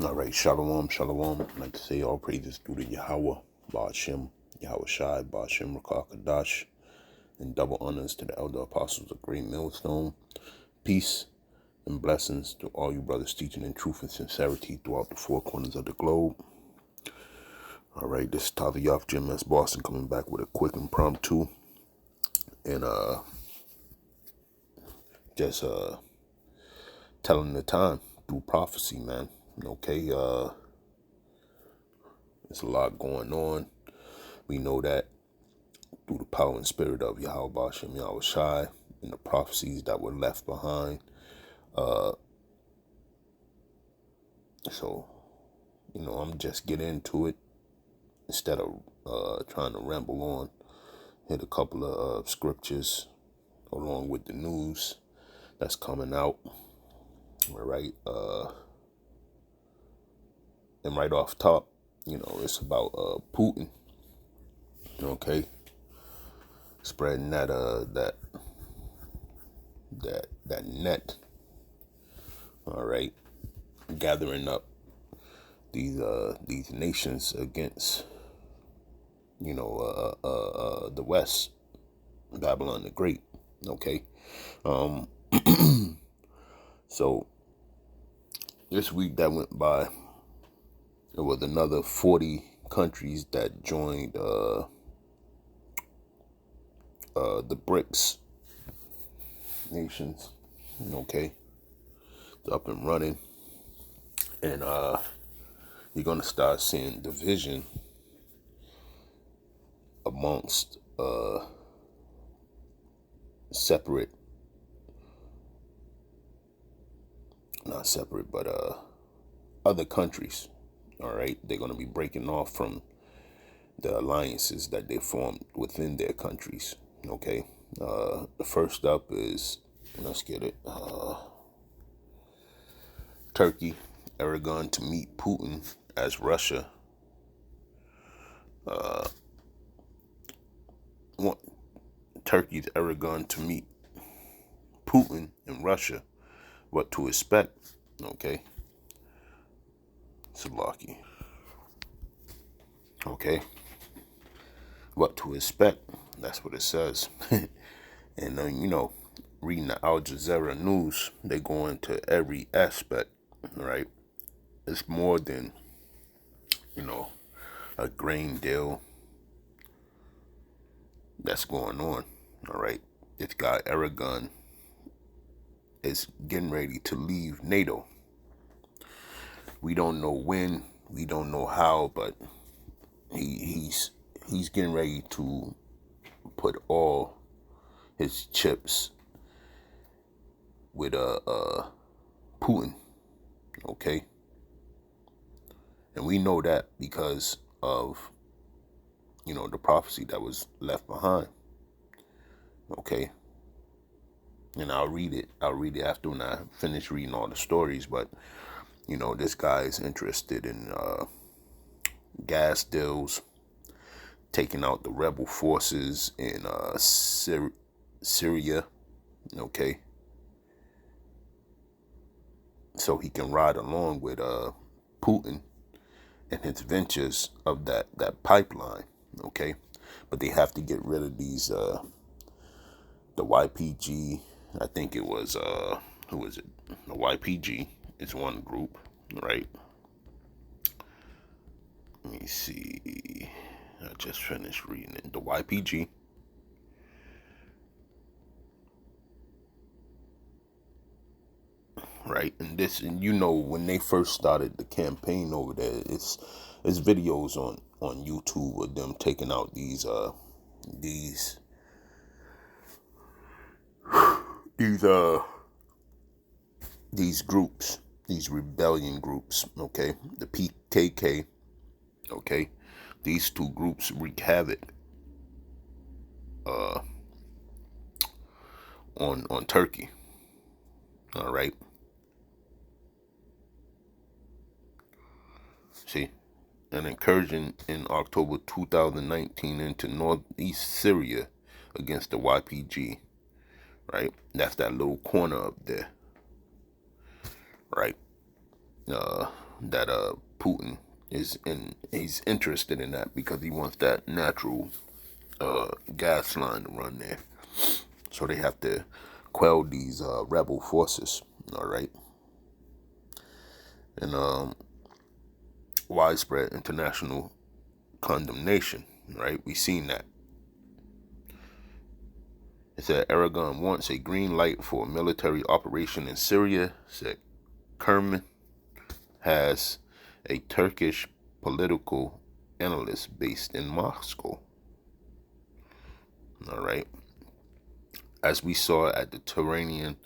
All right, shalom, shalom. I'd like to say all praises due to Yahweh, Ba'ashem, Yahweh Shai, Ba'ashem, Rakakadash, and double honors to the elder apostles of Great Millstone. Peace and blessings to all you brothers teaching in truth and sincerity throughout the four corners of the globe. All right, this is Tyler Yoff, Jim S. Boston, coming back with a quick impromptu and just telling the time through prophecy, man. Okay, there's a lot going on. We know that through the power and spirit of Yahweh Bashem, Yahweh Shai, and the prophecies that were left behind. So, I'm just getting into it instead of trying to ramble on. Hit a couple of scriptures along with the news that's coming out. All right. And right off top, it's about Putin. Okay. Spreading that net. All right. Gathering up these nations against the West, Babylon the Great. Okay. So this week that went by, there was another 40 countries that joined the BRICS nations. Okay. It's up and running. And you're gonna start seeing division amongst other countries. All right, they're gonna be breaking off from the alliances that they formed within their countries. Okay, the first up is, let's get it, Turkey, Erdogan to meet Putin as Russia. Turkey's Erdogan to meet Putin in Russia. What to expect? Okay. Salaki. Okay. What to expect? That's what it says. And reading the Al Jazeera news, they go into every aspect, right? It's more than, a grain deal that's going on, all right? This guy, Erdogan, is getting ready to leave NATO. We don't know when, we don't know how, but he's getting ready to put all his chips with Putin, okay? And we know that because of the prophecy that was left behind, okay? And I'll read it after when I finish reading all the stories. But this guy is interested in gas deals, taking out the rebel forces in Syria, okay? So he can ride along with Putin and his ventures of that pipeline, okay? But they have to get rid of these, the YPG, I think it was, who was it? The YPG is one group, right? Let me see. I just finished reading it. The YPG. Right, and when they first started the campaign over there, it's videos on YouTube of them taking out these groups, these rebellion groups, okay? The PKK, okay? These two groups wreak havoc on Turkey. All right. See, an incursion in October 2019 into northeast Syria against the YPG. Right? That's that little corner up there. Right? that Putin he's interested in that because he wants that natural gas line to run there. So they have to quell these rebel forces. All right. And widespread international condemnation. Right. We seen that. It said Aragon wants a green light for a military operation in Syria. Said Kerman has a Turkish political analyst based in Moscow. All right. As we saw at the Tehran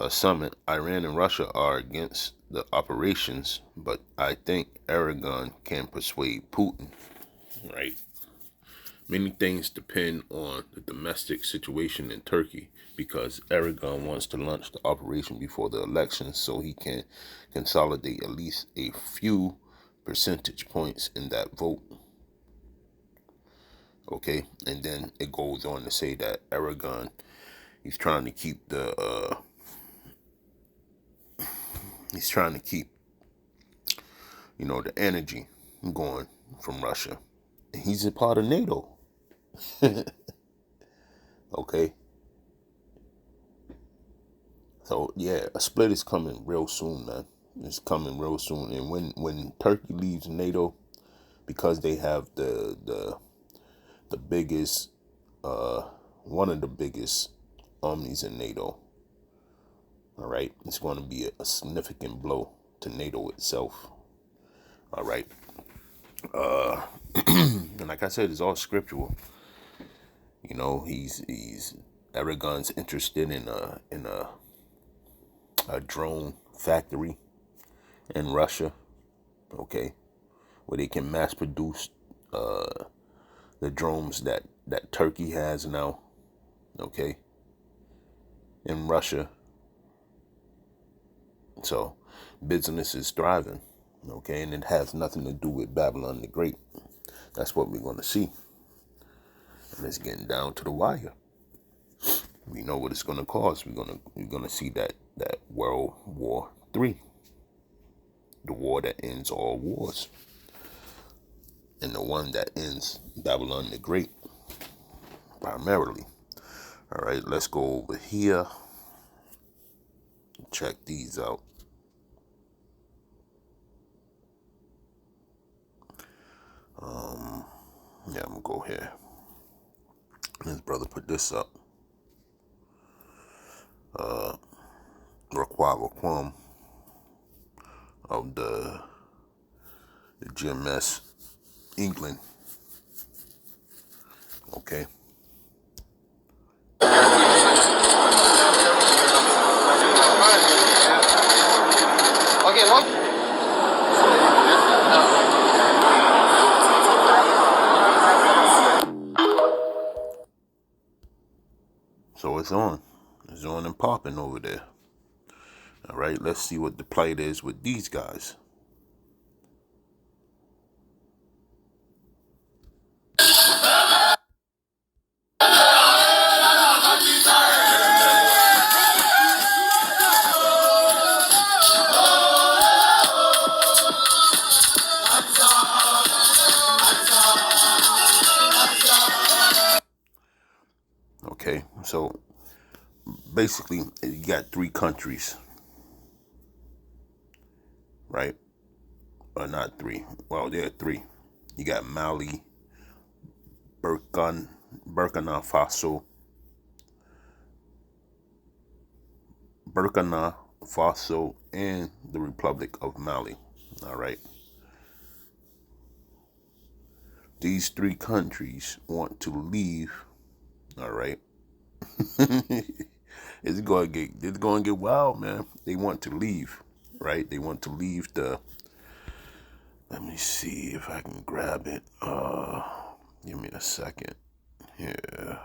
summit, Iran and Russia are against the operations, but I think Aragon can persuade Putin. Right. Many things depend on the domestic situation in Turkey because Aragon wants to launch the operation before the elections so he can consolidate at least a few percentage points in that vote. Okay, and then it goes on to say that Aragon, he's trying to keep the energy going from Russia. He's a part of NATO. Okay. So yeah, a split is coming real soon, man. It's coming real soon. And when Turkey leaves NATO, because they have the biggest one of the biggest armies in NATO, all right, it's going to be a significant blow to NATO itself. All right. And like I said, it's all scriptural. He's Aragon's interested in a drone factory in Russia, okay, where they can mass produce the drones that Turkey has now, okay, in Russia. So business is thriving, okay, and it has nothing to do with Babylon the Great. That's what we're going to see. And it's getting down to the wire. We know what it's going to cause. We're gonna see that World War III, the war that ends all wars, and the one that ends Babylon the Great, primarily. All right, let's go over here. Check these out. Yeah, I'm gonna go here. This brother put this up. Raquel Quam of the GMS England. Okay. Okay, what? So it's on. It's on and popping over there. All right, let's see what the plight is with these guys. Okay, so basically you got three countries, right? Or not three. Well, there are three. You got Mali, Burkina Faso, and the Republic of Mali. All right. These three countries want to leave. All right. It's going to get wild, man. They want to leave, right? They want to leave let me see if I can grab it. Give me a second. Yeah.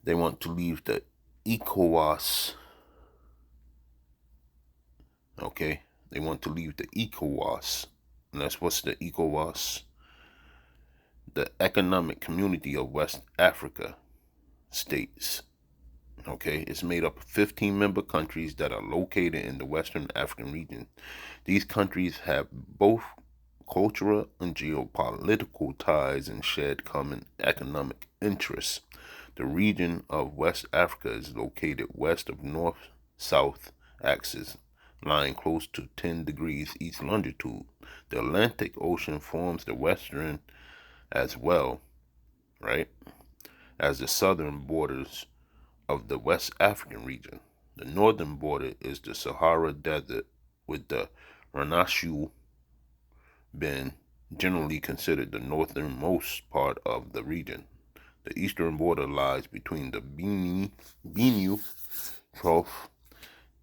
They want to leave the ECOWAS. Okay, they want to leave the ECOWAS. And that's what's the ECOWAS? The Economic Community of West Africa States. Okay, it's made up of 15 member countries that are located in the Western African region. These countries have both cultural and geopolitical ties and shared common economic interests. The region of West Africa is located west of north-south axis, lying close to 10 degrees east longitude. The Atlantic Ocean forms the western as well, right, as the southern borders of the West African region. The northern border is the Sahara Desert, with the Ranashu being generally considered the northernmost part of the region. The eastern border lies between the Benue Trough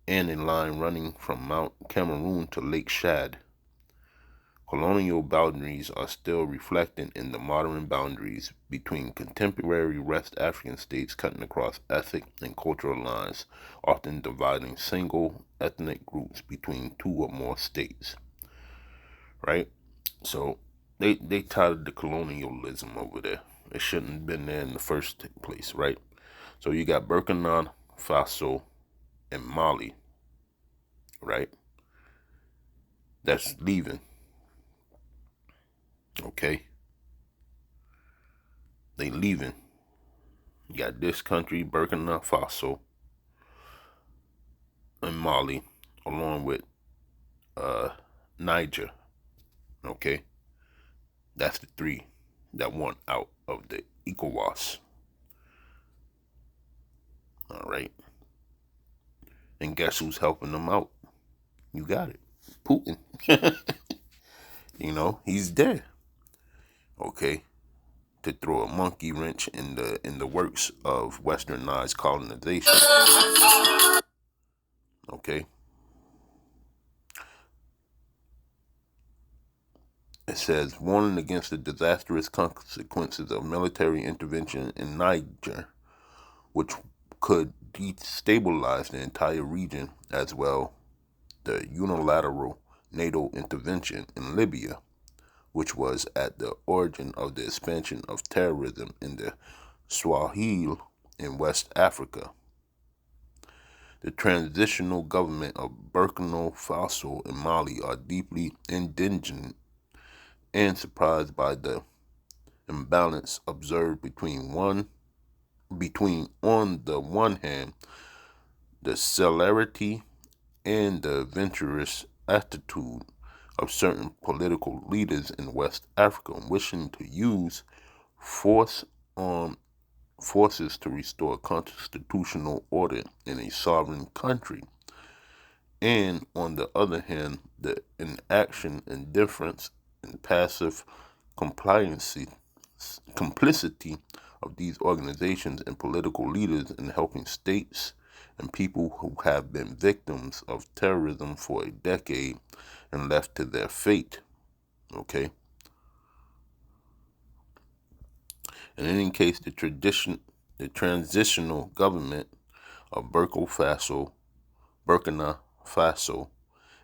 and a line running from Mount Cameroon to Lake Chad. Colonial boundaries are still reflected in the modern boundaries between contemporary West African states, cutting across ethnic and cultural lines, often dividing single ethnic groups between two or more states. Right? So they tired of the colonialism over there. It shouldn't have been there in the first place, right? So you got Burkina Faso and Mali, right? That's leaving. Okay, they leaving. You got this country, Burkina Faso and Mali, along with uh Niger. Okay, that's the three that want out of the ECOWAS. All right, and guess who's helping them out? You got it, Putin. He's there. Okay, to throw a monkey wrench in the works of westernized colonization. Okay, it says warning against the disastrous consequences of military intervention in Niger, which could destabilize the entire region, as well the unilateral NATO intervention in Libya, which was at the origin of the expansion of terrorism in the Sahel in West Africa. The transitional government of Burkina Faso and Mali are deeply indignant and surprised by the imbalance observed between on the one hand the celerity and the adventurous attitude of certain political leaders in West Africa wishing to use force on forces to restore constitutional order in a sovereign country, and on the other hand, the inaction, indifference, and passive complicity of these organizations and political leaders in helping states and people who have been victims of terrorism for a decade and left to their fate. Okay. In any case, the transitional government of Burkina Faso,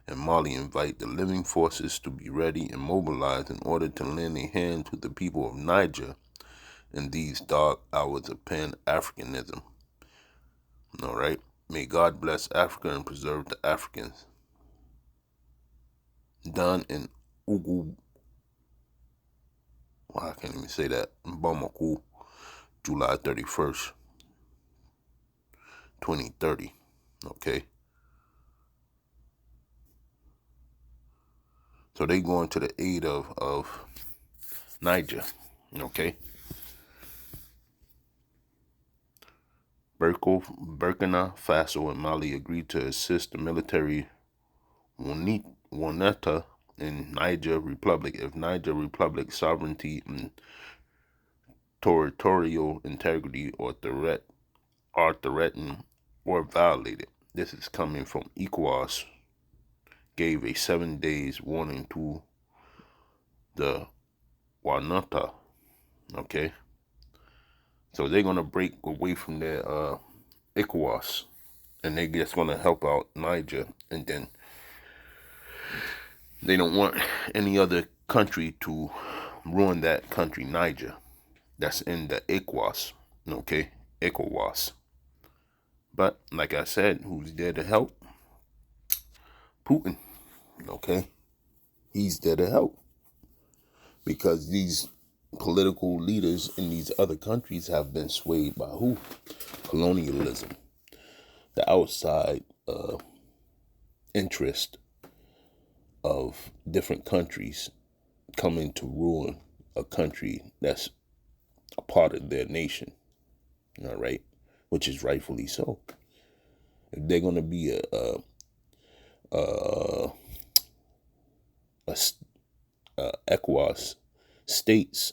and Mali invite the living forces to be ready and mobilized in order to lend a hand to the people of Niger in these dark hours of Pan-Africanism. All right. May God bless Africa and preserve the Africans. Done in Ugu. Well, I can't even say that. Bamako, July 31st, 2030. Okay. So they going to the aid of Niger. Okay. Burkina Faso and Mali agreed to assist the military Waneta in Niger Republic if Niger Republic sovereignty and territorial integrity are threatened or violated. This is coming from ECOWAS, gave a 7 days warning to the Waneta. Okay, so they're gonna break away from their ECOWAS, and they just gonna help out Niger, and then They don't want any other country to ruin that country, Niger. That's in the ECOWAS, okay? ECOWAS. But like I said, who's there to help? Putin, okay? He's there to help because these political leaders in these other countries have been swayed by who? Colonialism, the outside interest of different countries coming to ruin a country that's a part of their nation, all right, which is rightfully so. If they're going to be a ECOWAS states,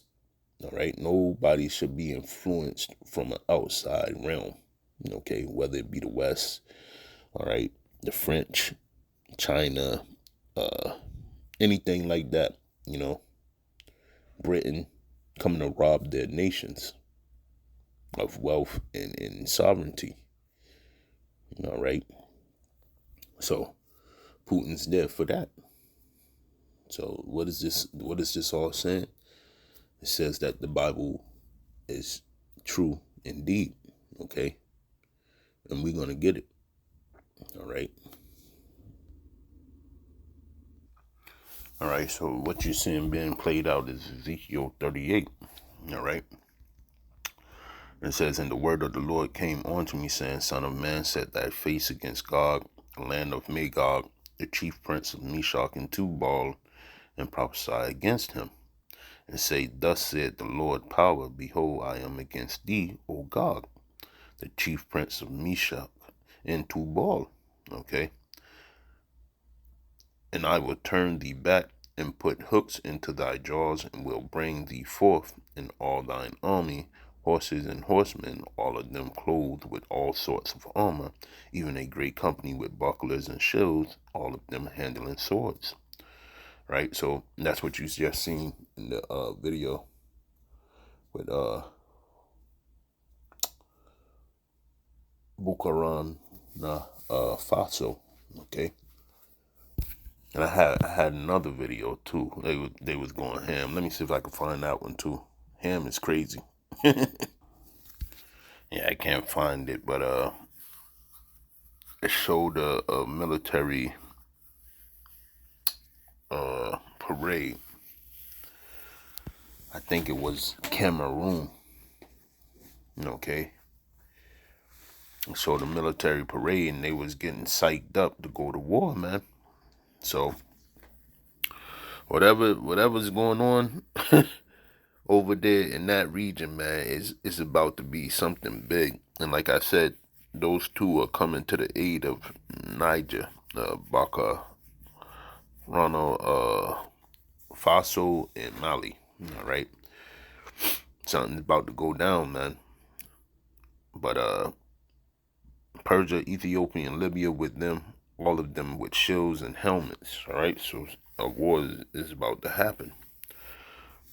all right, nobody should be influenced from an outside realm, okay, whether it be the West, all right, the French, China, anything like that, Britain coming to rob their nations of wealth and sovereignty, all right. So Putin's there for that. So what is this all saying? It says that the Bible is true indeed, okay? And we're going to get it, all right? All right, so what you're seeing being played out is Ezekiel 38, all right? It says, and the word of the Lord came unto me, saying, Son of man, set thy face against Gog, the land of Magog, the chief prince of Meshach and Tubal, and prophesy against him, and say, Thus said the Lord power, behold, I am against thee, O Gog, the chief prince of Meshach and Tubal, okay? And I will turn thee back and put hooks into thy jaws, and will bring thee forth in all thine army, horses and horsemen, all of them clothed with all sorts of armor, even a great company with bucklers and shields, all of them handling swords. Right, so that's what you just seen in the video with Burkina Faso, okay. And I had another video too. They was going ham. Let me see if I can find that one too. Ham is crazy. Yeah, I can't find it, but it showed a military parade. I think it was Cameroon. Okay. So the military parade, and they was getting psyched up to go to war, man. So whatever's going on over there in that region, man, is about to be something big. And like I said, those two are coming to the aid of Niger, Baka, Ronald, Faso, and Mali. All right, something's about to go down, man. But Persia, Ethiopia, and Libya with them, all of them with shields and helmets. All right, so a war is about to happen.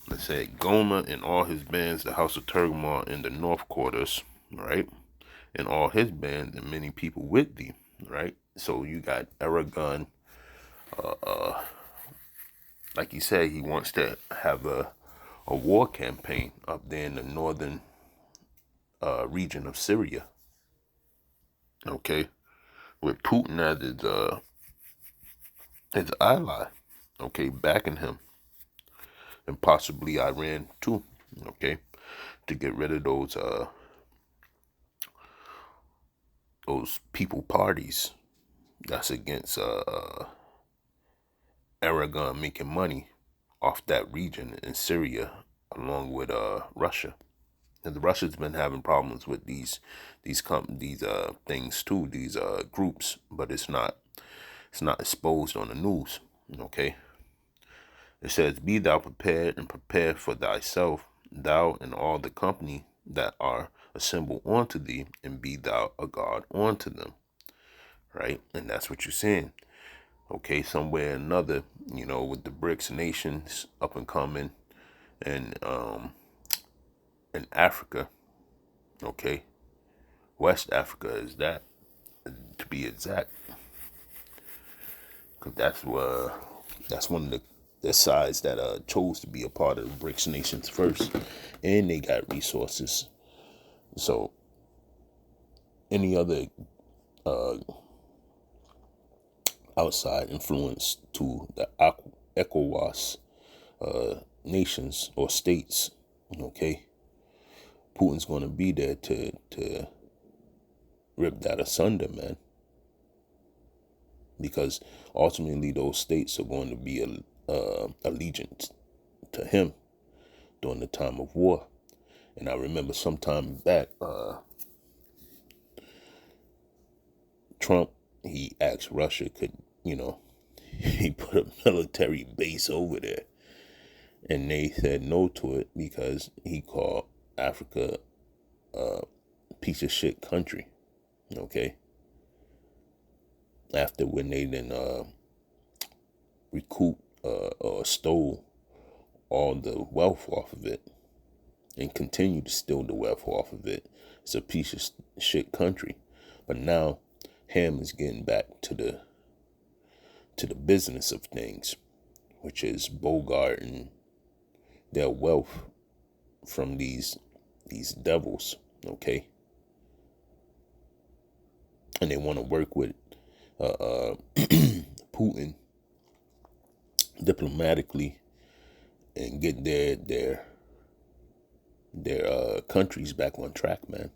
Let's say Gomer and all his bands, the house of Tergamar in the north quarters, right? And all his bands and many people with thee, right? So you got Aragon, like he said, he wants to have a war campaign up there in the northern region of Syria, okay? With Putin as his ally, okay, backing him. And possibly Iran too, okay? To get rid of those people parties that's against Aragon making money off that region in Syria, along with Russia. And the Russia's been having problems with these things too, these groups, but it's not exposed on the news. Okay. It says, "Be thou prepared and prepare for thyself, thou and all the company that are assembled unto thee, and be thou a guard unto them." Right, and that's what you're saying. Okay, somewhere or another, with the BRICS nations up and coming, and in Africa, okay, West Africa is that, to be exact, because that's where That's one of the sides that chose to be a part of the BRICS nations first, and they got resources. So any other outside influence to the ECOWAS nations or states, okay, Putin's going to be there to rip that asunder, man. Because ultimately those states are going to be allegiant to him during the time of war. And I remember some time back, Trump, he asked Russia could, he put a military base over there. And they said no to it because he called Africa a piece of shit country. Okay. After when they then recouped or stole all the wealth off of it and continue to steal the wealth off of it, it's a piece of shit country. But now Ham is getting back to the business of things, which is bogarting their wealth from these devils, okay? And they want to work with Putin diplomatically and get their countries back on track, man.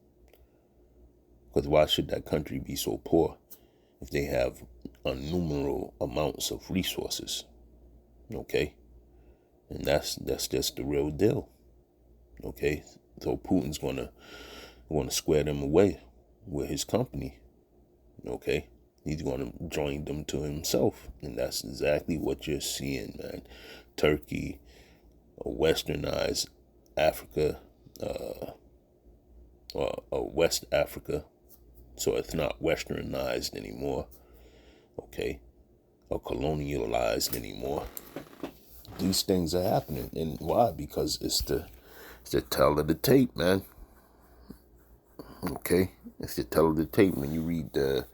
Because why should that country be so poor if they have innumerable amounts of resources? Okay, and that's just the real deal. Okay, so Putin's gonna square them away with his company. Okay, he's gonna join them to himself, and that's exactly what you're seeing, man. Turkey, westernized Africa, West Africa, so it's not westernized anymore, okay, or colonialized anymore. These things are happening, and why? Because it's the tell of the tape, man. Okay, it's the tell of the tape. When you read the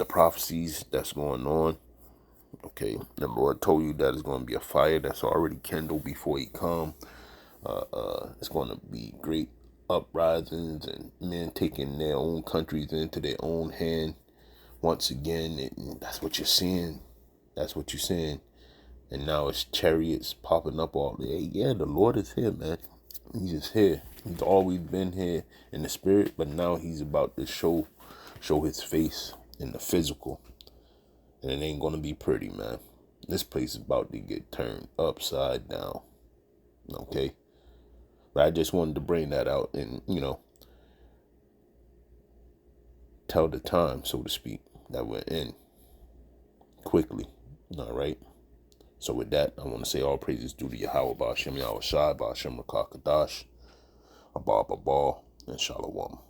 prophecies that's going on, okay, the Lord told you that it's going to be a fire that's already kindled before He come. It's going to be great uprisings and men taking their own countries into their own hand once again. And that's what you're seeing. That's what you're seeing. And now it's chariots popping up all day. Yeah, the Lord is here, man. He's just here. He's always been here in the spirit, but now He's about to show His face in the physical. And it ain't going to be pretty, man. This place is about to get turned upside down. Okay? But I just wanted to bring that out and, tell the time, so to speak, that we're in quickly. All right? So with that, I want to say all praises due to Yahweh Ba'ashem Yahweh Shai Ba'ashem Rakakadash Abba Babal and Shalom.